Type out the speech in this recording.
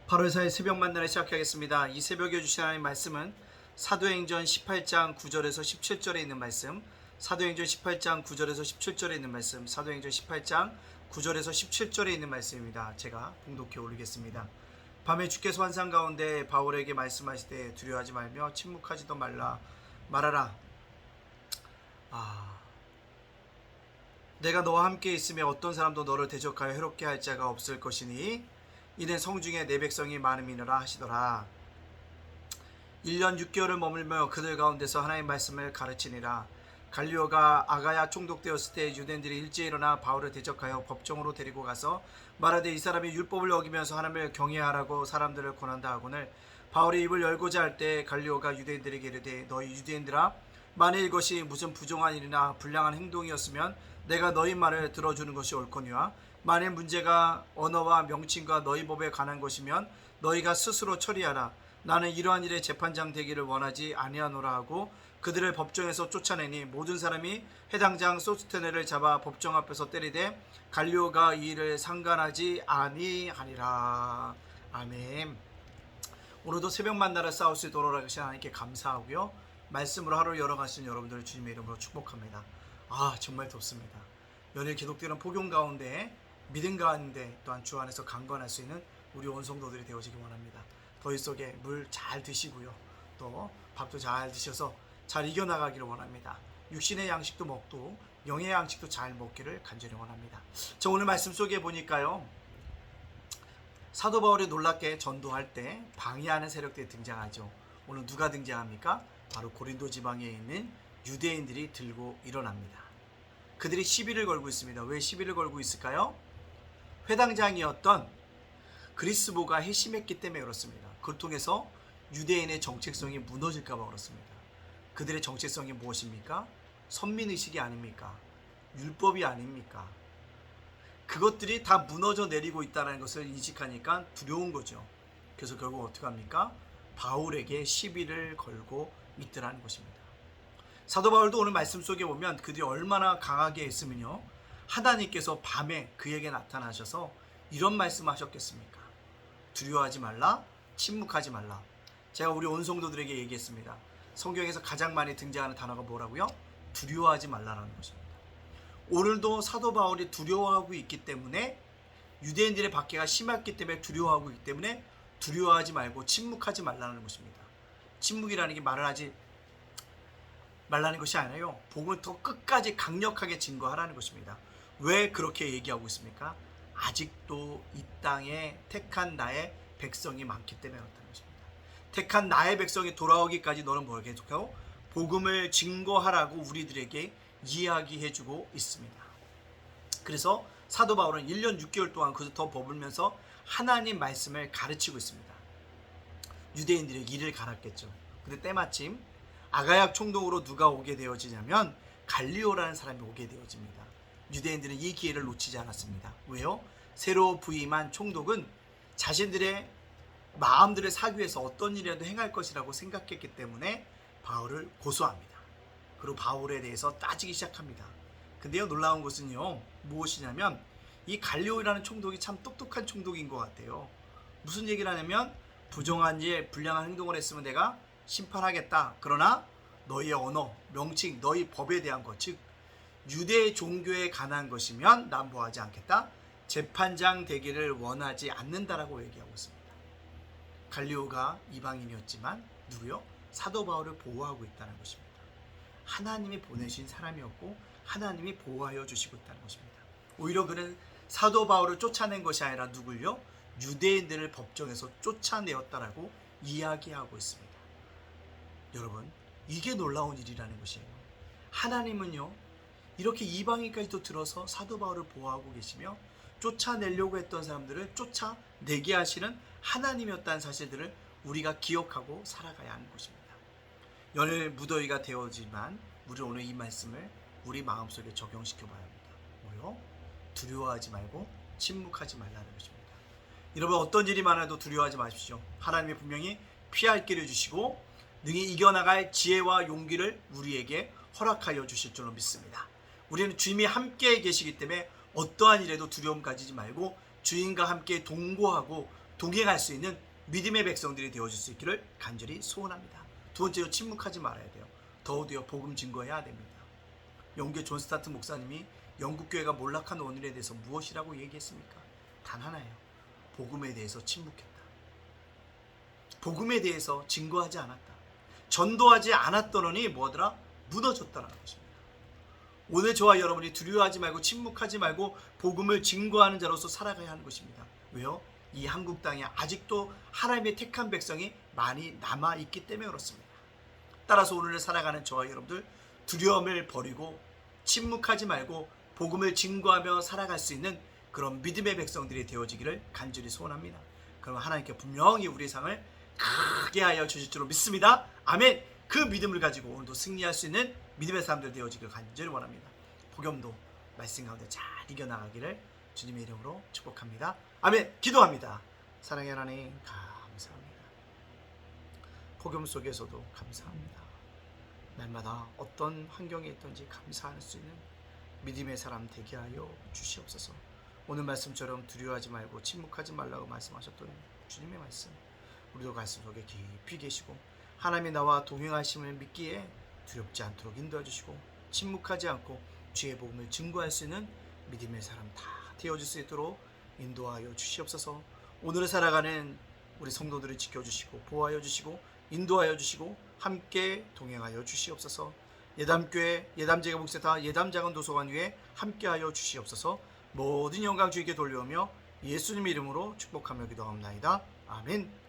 8월 4일 새벽 만나를 시작하겠습니다. 이 새벽에 주신 하나님 말씀은 사도행전 18장 9절에서 17절에 있는 말씀, 사도행전 18장 9절에서 17절에 있는 말씀, 사도행전 18장 9절에서 17절에 있는 말씀입니다. 제가 봉독해 올리겠습니다. 밤에 주께서 환상 가운데 바울에게 말씀하시되 두려워하지 말며 침묵하지도 말하라. 내가 너와 함께 있으며 어떤 사람도 너를 대적하여 해롭게 할 자가 없을 것이니 이는 성중에 내 백성이 많음이니라 하시더라. 1년 6개월을 머물며 그들 가운데서 하나님의 말씀을 가르치니라. 갈리오가 아가야 총독되었을 때 유대인들이 일제히 일어나 바울을 대적하여 법정으로 데리고 가서 말하되 이 사람이 율법을 어기면서 하나님을 경외하라고 사람들을 권한다 하거늘 바울이 입을 열고자 할 때 갈리오가 유대인들에게 이르되 너희 유대인들아 만일 이것이 무슨 부정한 일이나 불량한 행동이었으면 내가 너희 말을 들어주는 것이 옳거니와 만일 문제가 언어와 명칭과 너희 법에 관한 것이면 너희가 스스로 처리하라. 나는 이러한 일에 재판장 되기를 원하지 아니하노라 하고 그들을 법정에서 쫓아내니 모든 사람이 해당장 소스테네를 잡아 법정 앞에서 때리되 갈리오가 이 일을 상관하지 아니하니라. 아멘. 오늘도 새벽 만나를 싸울 수 있도록 하신 하나님께 감사하고요. 말씀으로 하루 열어가신 여러분들을 주님의 이름으로 축복합니다. 정말 덥습니다. 연일 계속되는 폭염 가운데 믿음 가운데 또한 주 안에서 강건할 수 있는 우리 온 성도들이 되어지기 원합니다. 더위 속에 물 잘 드시고요. 또 밥도 잘 드셔서 잘 이겨나가기를 원합니다. 육신의 양식도 먹고 영의 양식도 잘 먹기를 간절히 원합니다. 저 오늘 말씀 속에 보니까요. 사도 바울이 놀랍게 전도할 때 방해하는 세력들이 등장하죠. 오늘 누가 등장합니까? 바로 고린도 지방에 있는 유대인들이 들고 일어납니다. 그들이 시비를 걸고 있습니다. 왜 시비를 걸고 있을까요? 회당장이었던 그리스보가 회심했기 때문에 그렇습니다. 그걸 통해서 유대인의 정체성이 무너질까 봐 그렇습니다. 그들의 정체성이 무엇입니까? 선민의식이 아닙니까? 율법이 아닙니까? 그것들이 다 무너져 내리고 있다는 것을 인식하니까 두려운 거죠. 그래서 결국 어떻게 합니까? 바울에게 시비를 걸고 있더라는 것입니다. 사도 바울도 오늘 말씀 속에 보면 그들이 얼마나 강하게 했으면요. 하나님께서 밤에 그에게 나타나셔서 이런 말씀하셨겠습니까? 두려워하지 말라, 침묵하지 말라. 제가 우리 온 성도들에게 얘기했습니다. 성경에서 가장 많이 등장하는 단어가 뭐라고요? 두려워하지 말라라는 것입니다. 오늘도 사도 바울이 두려워하고 있기 때문에 유대인들의 박해가 심했기 때문에 두려워하고 있기 때문에 두려워하지 말고 침묵하지 말라는 것입니다. 침묵이라는 게 말을 하지 말라는 것이 아니에요. 복음을 더 끝까지 강력하게 증거하라는 것입니다. 왜 그렇게 얘기하고 있습니까? 아직도 이 땅에 택한 나의 백성이 많기 때문에 그렇다는 것입니다. 택한 나의 백성이 돌아오기까지 너는 뭘 계속하고 복음을 증거하라고 우리들에게 이야기해주고 있습니다. 그래서 사도 바울은 1년 6개월 동안 그것을 더 버물면서 하나님 말씀을 가르치고 있습니다. 유대인들의 이를 갈았겠죠. 근데 때마침 아가야 총독으로 누가 오게 되어지냐면 갈리오라는 사람이 오게 되어집니다. 유대인들은 이 기회를 놓치지 않았습니다. 왜요? 새로 부임한 총독은 자신들의 마음들을 사기 위해서 어떤 일이라도 행할 것이라고 생각했기 때문에 바울을 고소합니다. 그리고 바울에 대해서 따지기 시작합니다. 근데요, 놀라운 것은요, 무엇이냐면 이 갈리오라는 총독이 참 똑똑한 총독인 것 같아요. 무슨 얘기를 하냐면 부정한 일, 불량한 행동을 했으면 내가 심판하겠다. 그러나 너희의 언어, 명칭, 너희 법에 대한 것, 즉 유대 종교에 관한 것이면 난 뭐하지 않겠다. 재판장 되기를 원하지 않는다라고 얘기하고 있습니다. 갈리오가 이방인이었지만 누구요? 사도 바울을 보호하고 있다는 것입니다. 하나님이 보내신 사람이었고 하나님이 보호하여 주시고 있다는 것입니다. 오히려 그는 사도 바울을 쫓아낸 것이 아니라 누굴요? 유대인들을 법정에서 쫓아내었다라고 이야기하고 있습니다. 여러분, 이게 놀라운 일이라는 것이에요. 하나님은요, 이렇게 이방인까지도 들어서 사도 바울을 보호하고 계시며 쫓아내려고 했던 사람들을 쫓아내게 하시는 하나님이었다는 사실들을 우리가 기억하고 살아가야 하는 것입니다. 연일 무더위가 되어지만 우리 오늘 이 말씀을 우리 마음속에 적용시켜 봐야 합니다. 뭐요? 두려워하지 말고 침묵하지 말라는 것입니다. 여러분, 어떤 일이 많아도 두려워하지 마십시오. 하나님이 분명히 피할 길을 주시고 능히 이겨나갈 지혜와 용기를 우리에게 허락하여 주실 줄로 믿습니다. 우리는 주님이 함께 계시기 때문에 어떠한 일에도 두려움 가지지 말고 주님과 함께 동거하고 동행할 수 있는 믿음의 백성들이 되어줄 수 있기를 간절히 소원합니다. 두 번째로 침묵하지 말아야 돼요. 더욱이요 복음 증거해야 됩니다. 영국의 존 스타트 목사님이 영국교회가 몰락한 원인에 대해서 무엇이라고 얘기했습니까? 단 하나예요. 복음에 대해서 침묵했다. 복음에 대해서 증거하지 않았다. 전도하지 않았던 원이 뭐더라? 무너졌다는 것입니다. 오늘 저와 여러분이 두려워하지 말고 침묵하지 말고 복음을 증거하는 자로서 살아가야 하는 것입니다. 왜요? 이 한국 땅에 아직도 하나님의 택한 백성이 많이 남아있기 때문에 그렇습니다. 따라서 오늘 살아가는 저와 여러분들 두려움을 버리고 침묵하지 말고 복음을 증거하며 살아갈 수 있는 그런 믿음의 백성들이 되어지기를 간절히 소원합니다. 그럼 하나님께 분명히 우리의 상을 크게 하여 주실 줄로 믿습니다. 아멘. 그 믿음을 가지고 오늘도 승리할 수 있는 믿음의 사람들 되어지기를 간절히 원합니다. 복음도 말씀 가운데 잘 이겨나가기를 주님의 이름으로 축복합니다. 아멘. 기도합니다. 사랑의 하나님 감사합니다. 복음 속에서도 감사합니다. 날마다 어떤 환경에 있든지 감사할 수 있는 믿음의 사람 되게 하여 주시옵소서. 오늘 말씀처럼 두려워하지 말고 침묵하지 말라고 말씀하셨던 주님의 말씀, 우리도 가슴 속에 깊이 계시고 하나님이 나와 동행하심을 믿기에 두렵지 않도록 인도해 주시고 침묵하지 않고 주의 복음을 증거할 수 있는 믿음의 사람 다 되어줄 수 있도록 인도하여 주시옵소서. 오늘을 살아가는 우리 성도들을 지켜주시고 보호하여 주시고 인도하여 주시고 함께 동행하여 주시옵소서. 예담교회 예담제가 목세타 예담작은 도서관 위에 함께하여 주시옵소서. 모든 영광 주에게 돌려오며 예수님 이름으로 축복하며 기도합나이다. 아멘.